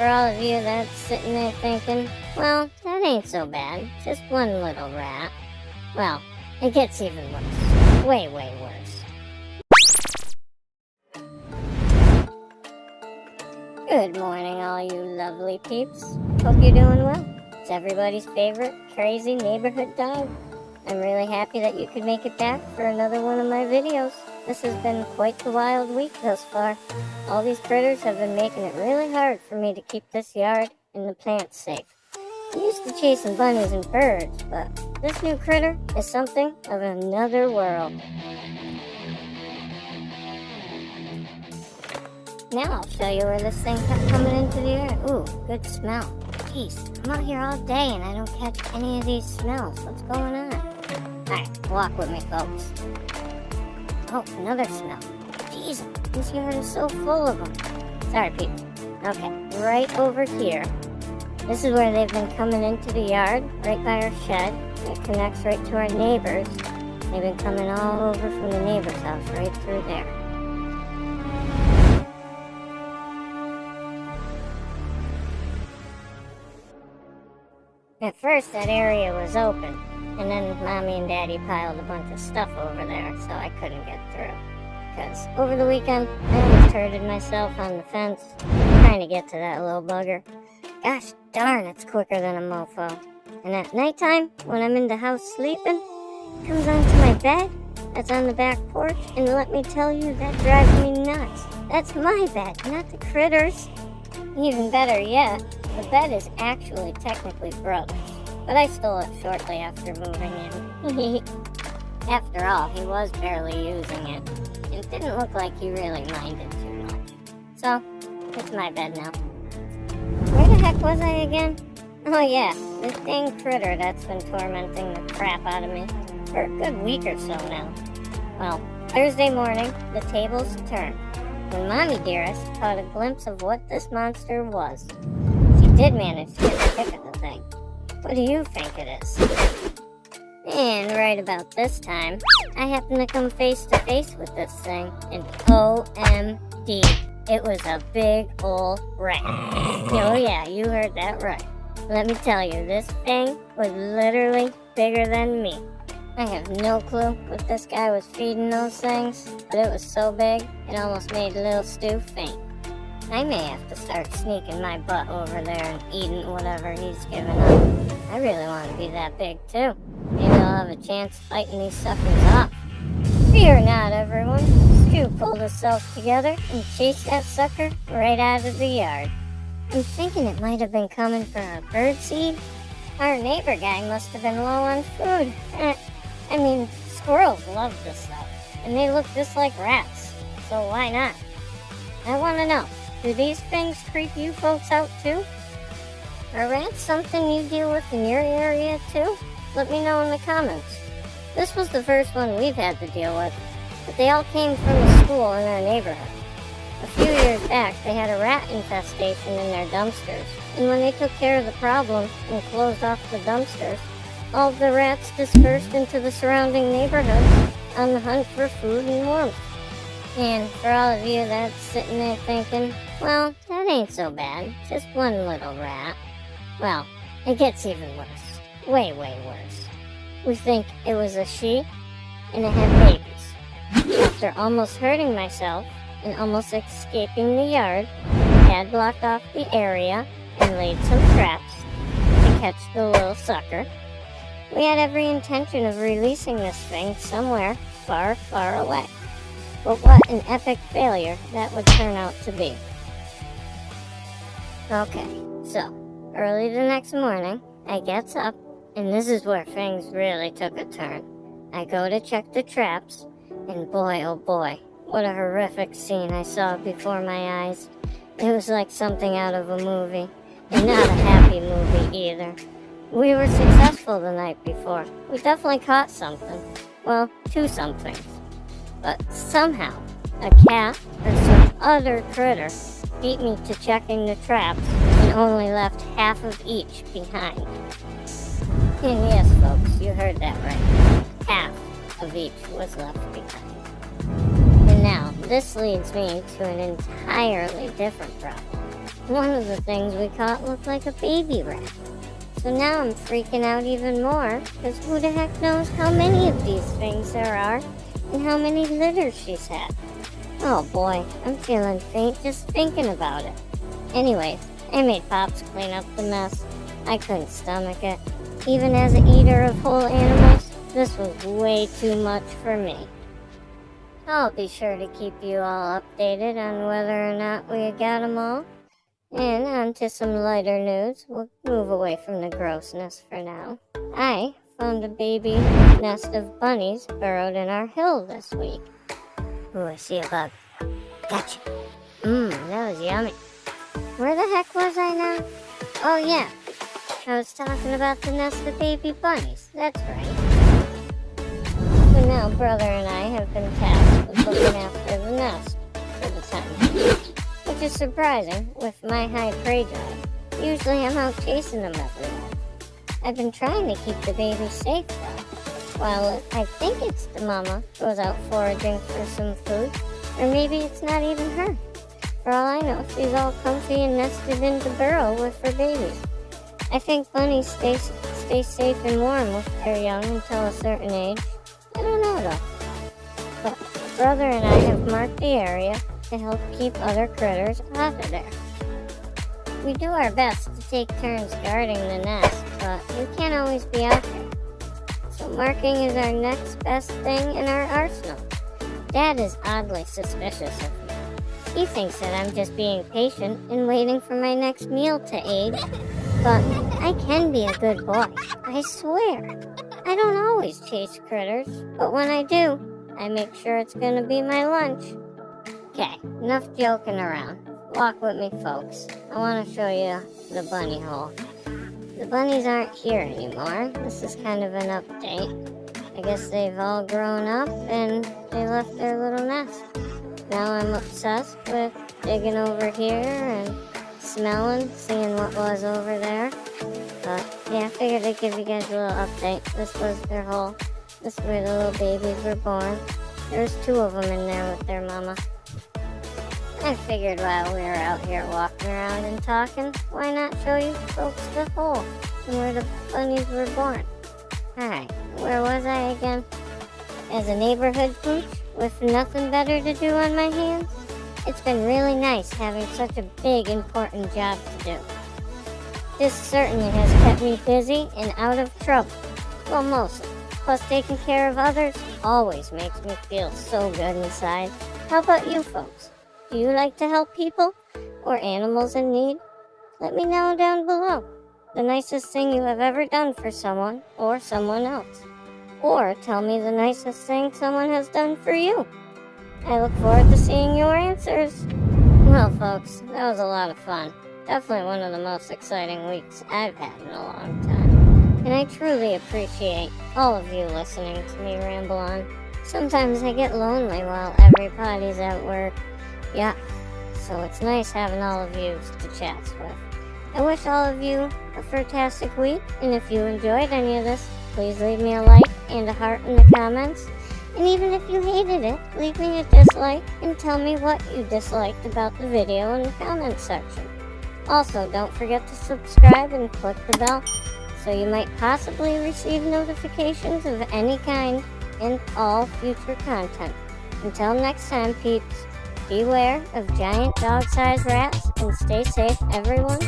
for all of you that's sitting there thinking, well, that ain't so bad, just one little rat. Well, it gets even worse. Way, way worse. Good morning, all you lovely peeps. Hope you're doing well. It's everybody's favorite crazy neighborhood dog. I'm really happy that you could make it back for another one of my videos. This has been quite the wild week thus far. All these critters have been making it really hard for me to keep this yard and the plants safe. I'm used to chasing bunnies and birds, but this new critter is something of another world. Now I'll show you where this thing kept coming into the air. Ooh, good smell. Jeez, I'm out here all day and I don't catch any of these smells. What's going on? Alright, walk with me, folks. Oh, another smell. Jeez, this yard is so full of them. Sorry, people. Okay, right over here. This is where they've been coming into the yard, right by our shed. It connects right to our neighbors. They've been coming all over from the neighbor's house, right through there. At first, that area was open, and then Mommy and Daddy piled a bunch of stuff over there, so I couldn't get through. Because over the weekend, I almost hurted myself on the fence, trying to get to that little bugger. Gosh darn, it's quicker than a mofo. And at nighttime, when I'm in the house sleeping, it comes onto my bed that's on the back porch, and let me tell you, that drives me nuts. That's my bed, not the critters. Even better yet, the bed is actually technically Brother's, but I stole it shortly after moving in. After all, he was barely using it. It didn't look like he really minded too much. So, it's my bed now. Where the heck was I again? Oh yeah, this dang critter that's been tormenting the crap out of me for a good week or so now. Well, Thursday morning, the tables turned, when Mommy Dearest caught a glimpse of what this monster was. She did manage to get a pick at the thing. What do you think it is? And right about this time, I happened to come face to face with this thing, and OMD, it was a big ol' rat. Oh yeah, you heard that right. Let me tell you, this thing was literally bigger than me. I have no clue what this guy was feeding those things, but it was so big, it almost made little Stew faint. I may have to start sneaking my butt over there and eating whatever he's giving up. I really want to be that big too. Maybe I'll have a chance fighting these suckers off. Fear not, everyone. Stew pulled himself together and chased that sucker right out of the yard. I'm thinking it might have been coming for our bird seed. Our neighbor guy must have been low on food. I mean, squirrels love this stuff, and they look just like rats, so why not? I want to know, do these things creep you folks out too? Are rats something you deal with in your area too? Let me know in the comments. This was the first one we've had to deal with, but they all came from the school in our neighborhood. A few years back, they had a rat infestation in their dumpsters, and when they took care of the problem and closed off the dumpsters, all the rats dispersed into the surrounding neighborhoods on the hunt for food and warmth. And for all of you that's sitting there thinking, well, that ain't so bad, just one little rat. Well, it gets even worse. Way, way worse. We think it was a she, and it had babies. After almost hurting myself and almost escaping the yard, Dad blocked off the area and laid some traps to catch the little sucker. We had every intention of releasing this thing somewhere far, far away. But what an epic failure that would turn out to be. Okay, so, early the next morning, I gets up, and this is where things really took a turn. I go to check the traps, and boy oh boy, what a horrific scene I saw before my eyes. It was like something out of a movie, and not a happy movie either. We were successful the night before. We definitely caught something. Well, two somethings. But somehow, a cat or some other critter beat me to checking the traps and only left half of each behind. And yes, folks, you heard that right. Half of each was left behind. And now, this leads me to an entirely different problem. One of the things we caught looked like a baby rat. So now I'm freaking out even more, because who the heck knows how many of these things there are, and how many litters she's had. Oh boy, I'm feeling faint just thinking about it. Anyways, I made Pops clean up the mess. I couldn't stomach it. Even as an eater of whole animals, this was way too much for me. I'll be sure to keep you all updated on whether or not we got them all. And on to some lighter news. We'll move away from the grossness for now. I found a baby nest of bunnies burrowed in our hill this week. Ooh, I see a bug. Gotcha. That was yummy. Where the heck was I now? Oh yeah, I was talking about the nest of baby bunnies. That's right. So now Brother and I have been tasked with looking after the nest for the time being. Which is surprising with my high prey drive. Usually I'm out chasing them everywhere. I've been trying to keep the babies safe though. While I think it's the mama goes out foraging for some food, or maybe it's not even her. For all I know, she's all comfy and nested in the burrow with her babies. I think bunnies stay safe and warm with their young until a certain age. I don't know though. But Brother and I have marked the area to help keep other critters out of there. We do our best to take turns guarding the nest, but we can't always be out there. So marking is our next best thing in our arsenal. Dad is oddly suspicious of me. He thinks that I'm just being patient and waiting for my next meal to age, but I can be a good boy, I swear. I don't always chase critters, but when I do, I make sure it's gonna be my lunch. Okay, enough joking around. Walk with me, folks. I want to show you the bunny hole. The bunnies aren't here anymore. This is kind of an update. I guess they've all grown up and they left their little nest. Now I'm obsessed with digging over here and smelling, seeing what was over there. But yeah, I figured I'd give you guys a little update. This was their hole. This is where the little babies were born. There's 2 of them in there with their mama. I figured while we were out here walking around and talking, why not show you folks the hole and where the bunnies were born. Alright, where was I again? As a neighborhood pooch with nothing better to do on my hands, it's been really nice having such a big, important job to do. This certainly has kept me busy and out of trouble. Well, mostly. Plus, taking care of others always makes me feel so good inside. How about you folks? Do you like to help people or animals in need? Let me know down below the nicest thing you have ever done for someone or someone else. Or tell me the nicest thing someone has done for you. I look forward to seeing your answers. Well, folks, that was a lot of fun. Definitely one of the most exciting weeks I've had in a long time. And I truly appreciate all of you listening to me ramble on. Sometimes I get lonely while everybody's at work. Yeah, so it's nice having all of you to chat with. I wish all of you a fantastic week, and if you enjoyed any of this, please leave me a like and a heart in the comments. And even if you hated it, leave me a dislike and tell me what you disliked about the video in the comments section. Also, don't forget to subscribe and click the bell so you might possibly receive notifications of any kind and all future content. Until next time, peeps. Beware of giant dog-sized rats and stay safe, everyone.